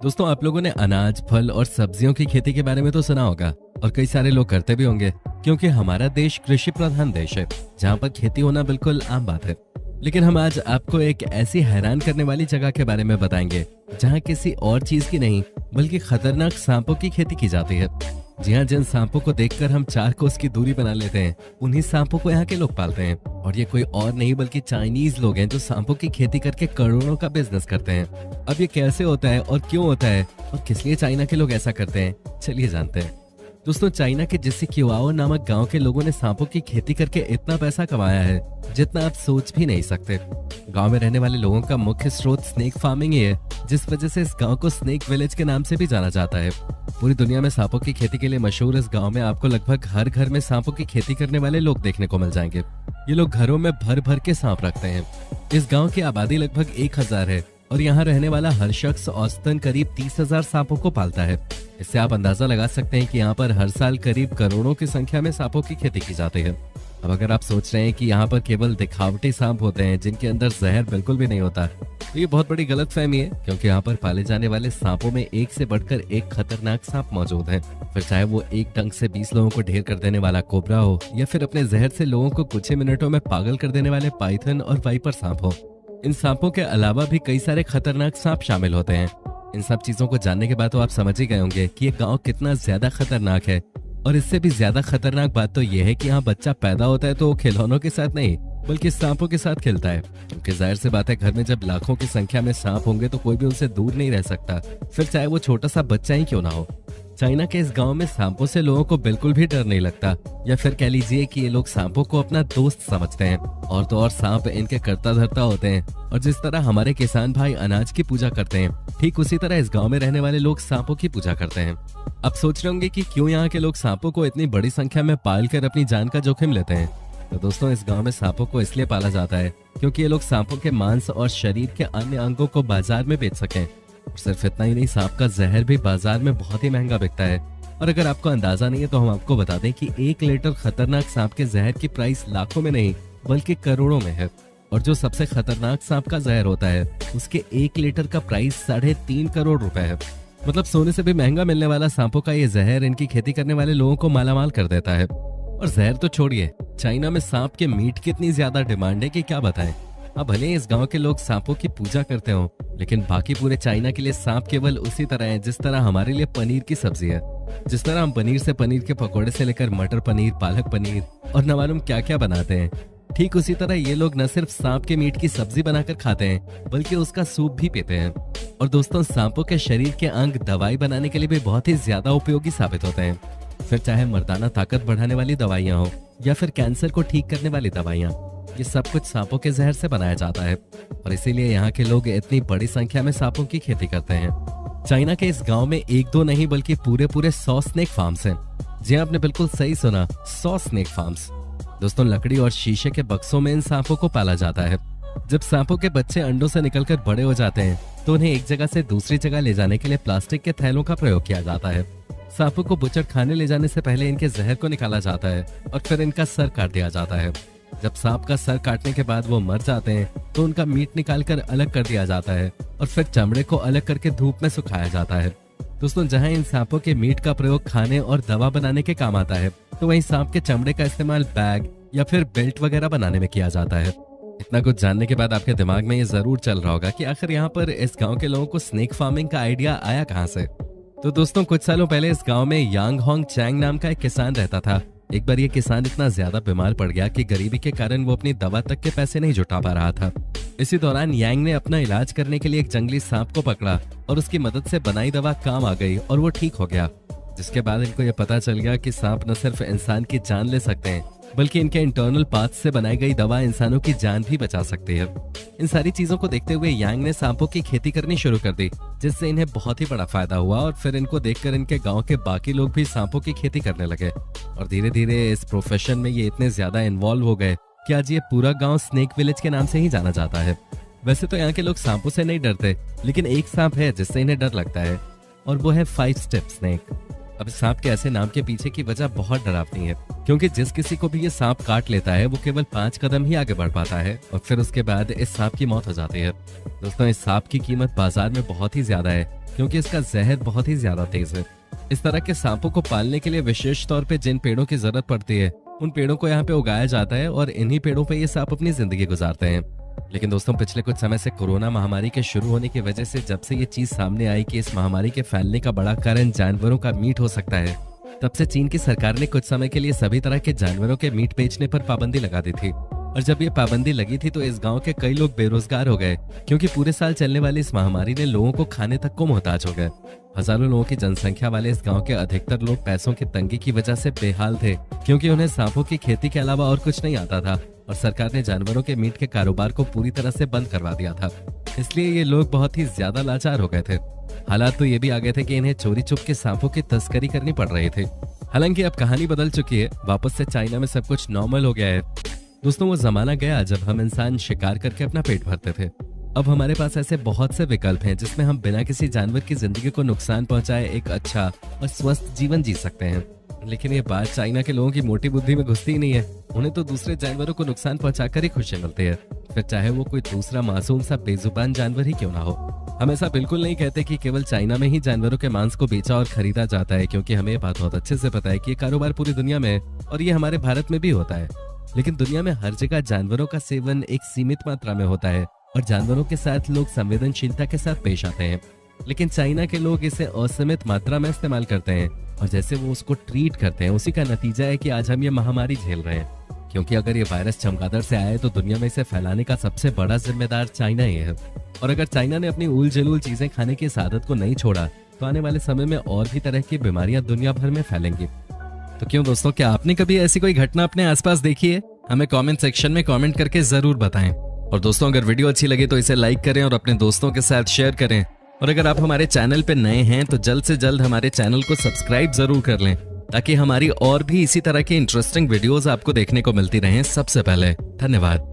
दोस्तों, आप लोगों ने अनाज, फल और सब्जियों की खेती के बारे में तो सुना होगा और कई सारे लोग करते भी होंगे, क्योंकि हमारा देश कृषि प्रधान देश है जहाँ पर खेती होना बिल्कुल आम बात है। लेकिन हम आज आपको एक ऐसी हैरान करने वाली जगह के बारे में बताएंगे जहाँ किसी और चीज की नहीं बल्कि खतरनाक सांपों की खेती की जाती है। जी हाँ, जिन सांपों को देखकर हम 4 कोस की दूरी बना लेते हैं, उन्हीं सांपों को यहाँ के लोग पालते हैं। और ये कोई और नहीं बल्कि चाइनीज लोग हैं जो सांपों की खेती करके करोड़ों का बिजनेस करते हैं। अब ये कैसे होता है और क्यों होता है और किस लिए चाइना के लोग ऐसा करते हैं, चलिए जानते हैं। दोस्तों, चाइना के जिसे क्युआओ नामक गांव के लोगों ने सांपों की खेती करके इतना पैसा कमाया है जितना आप सोच भी नहीं सकते। गांव में रहने वाले लोगों का मुख्य स्रोत स्नेक फार्मिंग ही है, जिस वजह से इस गांव को स्नेक विलेज के नाम से भी जाना जाता है। पूरी दुनिया में सांपों की खेती के लिए मशहूर इस गांव में आपको लगभग हर घर में सांपों की खेती करने वाले लोग देखने को मिल जाएंगे। ये लोग घरों में भर भर के सांप रखते हैं। इस गांव की आबादी लगभग 1000 है और यहाँ रहने वाला हर शख्स औसतन करीब 30,000 सांपों को पालता है। इससे आप अंदाजा लगा सकते हैं कि यहाँ पर हर साल करीब करोड़ों की संख्या में सांपों की खेती की जाती है। अब अगर आप सोच रहे हैं कि यहाँ पर केवल दिखावटी सांप होते हैं जिनके अंदर जहर बिल्कुल भी नहीं होता, तो ये बहुत बड़ी गलतफहमी है, क्योंकि यहाँ पर पाले जाने वाले सांपों में एक से बढ़कर एक खतरनाक सांप मौजूद है। फिर चाहे वो एक डंक से 20 लोगों को ढेर कर देने वाला कोबरा हो या फिर अपने जहर से लोगों को कुछ ही मिनटों में पागल कर देने वाले पाइथन और वाइपर सांप हो। इन सांपों के अलावा भी कई सारे खतरनाक सांप शामिल होते हैं। इन सब चीजों को जानने के बाद तो आप समझ ही गए होंगे कि ये गांव कितना ज्यादा खतरनाक है। और इससे भी ज्यादा खतरनाक बात तो यह है कि यहाँ बच्चा पैदा होता है तो वो खिलौनों के साथ नहीं बल्कि सांपों के साथ खेलता है, क्योंकि जाहिर सी बात है घर में जब लाखों की संख्या में सांप होंगे तो कोई भी उनसे दूर नहीं रह सकता, फिर चाहे वो छोटा सा बच्चा ही क्यों ना हो। चाइना के इस गांव में सांपों से लोगों को बिल्कुल भी डर नहीं लगता, या फिर कह लीजिए कि ये लोग सांपों को अपना दोस्त समझते हैं। और तो और सांप इनके कर्ता धर्ता होते हैं, और जिस तरह हमारे किसान भाई अनाज की पूजा करते हैं, ठीक उसी तरह इस गांव में रहने वाले लोग सांपों की पूजा करते हैं। अब सोच रहे होंगे कि क्यों यहाँ के लोग सांपों को इतनी बड़ी संख्या में पाल कर अपनी जान का जोखिम लेते हैं। तो दोस्तों, इस गांव में सांपों को इसलिए पाला जाता है क्योंकि ये लोग सांपों के मांस और शरीर के अन्य अंगों को बाजार में बेच सकें। और सिर्फ इतना ही नहीं, सांप का जहर भी बाजार में बहुत ही महंगा बिकता है। और अगर आपको अंदाजा नहीं है तो हम आपको बता दें कि 1 लीटर खतरनाक सांप के जहर की प्राइस लाखों में नहीं बल्कि करोड़ों में है। और जो सबसे खतरनाक सांप का जहर होता है उसके 1 लीटर का प्राइस 3.5 करोड़ रुपए है। मतलब सोने से भी महंगा मिलने वाला सांपों का ये जहर इनकी खेती करने वाले लोगों को मालामाल कर देता है। और जहर तो छोड़िए, चाइना में सांप के मीट की इतनी ज्यादा डिमांड है कि क्या बताएं। अब भले इस गांव के लोग सांपों की पूजा करते हो, लेकिन बाकी पूरे चाइना के लिए सांप केवल उसी तरह है जिस तरह हमारे लिए पनीर की सब्जी है। जिस तरह हम पनीर से पनीर के पकौड़े से लेकर मटर पनीर, पालक पनीर और न मालूम क्या क्या बनाते हैं, ठीक उसी तरह ये लोग न सिर्फ सांप के मीट की सब्जी बनाकर खाते हैं बल्कि उसका सूप भी पीते हैं। और दोस्तों, सांपों के शरीर के अंग दवाई बनाने के लिए भी बहुत ही ज्यादा उपयोगी साबित होते हैं। फिर चाहे मर्दाना ताकत बढ़ाने वाली दवाइयाँ हो या फिर कैंसर को ठीक करने वाली दवाइयाँ, ये सब कुछ सांपों के जहर से बनाया जाता है। और इसीलिए यहाँ के लोग इतनी बड़ी संख्या में सांपों की खेती करते हैं। चाइना के इस गांव में 1-2 नहीं बल्कि पूरे 100 स्नेक फार्म्स हैं। जी आपने बिल्कुल सही सुना, 100 स्नेक फार्म्स। दोस्तों, लकड़ी और शीशे के बक्सों में इन सांपों को पाला जाता है। जब सांपों के बच्चे अंडों से निकलकर बड़े हो जाते हैं तो उन्हें एक जगह से दूसरी जगह ले जाने के लिए प्लास्टिक के थैलों का प्रयोग किया जाता है। सांपों को बुचड़ खाने ले जाने से पहले इनके जहर को निकाला जाता है और फिर इनका सर काट दिया जाता है। जब सांप का सर काटने के बाद वो मर जाते हैं तो उनका मीट निकालकर अलग कर दिया जाता है और फिर चमड़े को अलग करके धूप में सुखाया जाता है। दोस्तों, जहां इन सांपों के मीट का प्रयोग खाने और दवा बनाने के काम आता है, तो वहीं सांप के चमड़े का इस्तेमाल बैग या फिर बेल्ट वगैरह बनाने में किया जाता है। इतना कुछ जानने के बाद आपके दिमाग में ये जरूर चल रहा होगा कि आखिर यहाँ पर इस गांव के लोगों को स्नेक फार्मिंग का आइडिया आया कहाँ से। तो दोस्तों, कुछ सालों पहले इस गांव में यांग होंग चैंग नाम का एक किसान रहता था। एक बार ये किसान इतना ज्यादा बीमार पड़ गया कि गरीबी के कारण वो अपनी दवा तक के पैसे नहीं जुटा पा रहा था। इसी दौरान यांग ने अपना इलाज करने के लिए एक जंगली सांप को पकड़ा और उसकी मदद से बनाई दवा काम आ गई और वो ठीक हो गया। जिसके बाद इनको ये पता चल गया कि सांप न सिर्फ इंसान की जान ले सकते हैं बल्कि इनके इंटरनल पार्ट्स से बनाई गई दवा इंसानों की जान भी बचा सकती है। इन सारी चीजों को देखते हुए यांग ने सांपों की खेती करनी शुरू कर दी, जिससे इन्हें बहुत ही बड़ा फायदा हुआ। और फिर इनको देखकर इनके गांव के बाकी लोग भी सांपों की खेती करने लगे और धीरे धीरे इस प्रोफेशन में ये इतने ज्यादा इन्वॉल्व हो गए कि आज ये पूरा गांव स्नेक विलेज के नाम से ही जाना जाता है। वैसे तो यहाँ के लोग सांपों से नहीं डरते, लेकिन एक सांप है जिससे इन्हें डर लगता है और वो है 5 स्टेप स्नेक। अब सांप के ऐसे नाम के पीछे की वजह बहुत डरावनी है, क्योंकि जिस किसी को भी ये सांप काट लेता है वो केवल 5 कदम ही आगे बढ़ पाता है और फिर उसके बाद इस सांप की मौत हो जाती है। दोस्तों, इस सांप की कीमत बाजार में बहुत ही ज्यादा है, क्योंकि इसका जहर बहुत ही ज्यादा तेज है। इस तरह के सांपों को पालने के लिए विशेष तौर पे जिन पेड़ों की जरूरत पड़ती है उन पेड़ों को यहाँ पे उगाया जाता है और इन्हीं पेड़ों पे ये सांप अपनी जिंदगी गुजारते हैं। लेकिन दोस्तों, पिछले कुछ समय से कोरोना महामारी के शुरू होने की वजह से जब से ये चीज सामने आई कि इस महामारी के फैलने का बड़ा कारण जानवरों का मीट हो सकता है, तब से चीन की सरकार ने कुछ समय के लिए सभी तरह के जानवरों के मीट बेचने पर पाबंदी लगा दी थी। और जब ये पाबंदी लगी थी तो इस गांव के कई लोग बेरोजगार हो गए, क्योंकि पूरे साल चलने वाली इस महामारी ने लोगों को खाने तक को मोहताज हो गए। हजारों लोगों की जनसंख्या वाले इस गांव के अधिकतर लोग पैसों की तंगी की वजह से बेहाल थे, क्योंकि उन्हें सांपों की खेती के अलावा और कुछ नहीं आता था और सरकार ने जानवरों के मीट के कारोबार को पूरी तरह से बंद करवा दिया था। इसलिए ये लोग बहुत ही ज्यादा लाचार हो गए थे। हालात तो ये भी आ गए थे कि इन्हें चोरी छुप के सांपों की तस्करी करनी पड़ रही थी। हालांकि अब कहानी बदल चुकी है, वापस से चाइना में सब कुछ नॉर्मल हो गया है। दोस्तों, वो जमाना गया जब हम इंसान शिकार करके अपना पेट भरते थे। अब हमारे पास ऐसे बहुत से विकल्प हैं जिसमें हम बिना किसी जानवर की जिंदगी को नुकसान पहुंचाए एक अच्छा और स्वस्थ जीवन जी सकते हैं। लेकिन ये बात चाइना के लोगों की मोटी बुद्धि में घुसती ही नहीं है। उन्हें तो दूसरे जानवरों को नुकसान पहुंचाकर ही खुशी मिलती है, फिर चाहे वो कोई दूसरा मासूम सा बेजुबान जानवर ही क्यों ना हो। हम ऐसा बिल्कुल नहीं कहते कि केवल चाइना में ही जानवरों के मांस को बेचा और खरीदा जाता है, क्योंकि हमें ये बात बहुत अच्छे से पता है कि ये कारोबार पूरी दुनिया में है और ये हमारे भारत में भी होता है। लेकिन दुनिया में हर जगह जानवरों का सेवन एक सीमित मात्रा में होता है और जानवरों के साथ लोग संवेदनशीलता के साथ पेश आते हैं। लेकिन चाइना के लोग इसे असीमित मात्रा में इस्तेमाल करते हैं और जैसे वो उसको ट्रीट करते हैं, उसी का नतीजा है कि आज हम ये महामारी झेल रहे हैं। क्योंकि अगर ये वायरस चमगादड़ से आया है तो दुनिया में इसे फैलाने का सबसे बड़ा जिम्मेदार चाइना ही है। और अगर चाइना ने अपनी उल जलूल चीजें खाने की इस आदत को नहीं छोड़ा तो आने वाले समय में और भी तरह की बीमारियां दुनिया भर में फैलेंगी। तो क्यों दोस्तों, क्या आपने कभी ऐसी कोई घटना अपने आसपास देखी है? हमें कमेंट सेक्शन में कमेंट करके जरूर बताएं। और दोस्तों, अगर वीडियो अच्छी लगे तो इसे लाइक करें और अपने दोस्तों के साथ शेयर करें। और अगर आप हमारे चैनल पे नए हैं तो जल्द से जल्द हमारे चैनल को सब्सक्राइब जरूर कर लें, ताकि हमारी और भी इसी तरह की इंटरेस्टिंग वीडियोस आपको देखने को मिलती रहें सबसे पहले। धन्यवाद।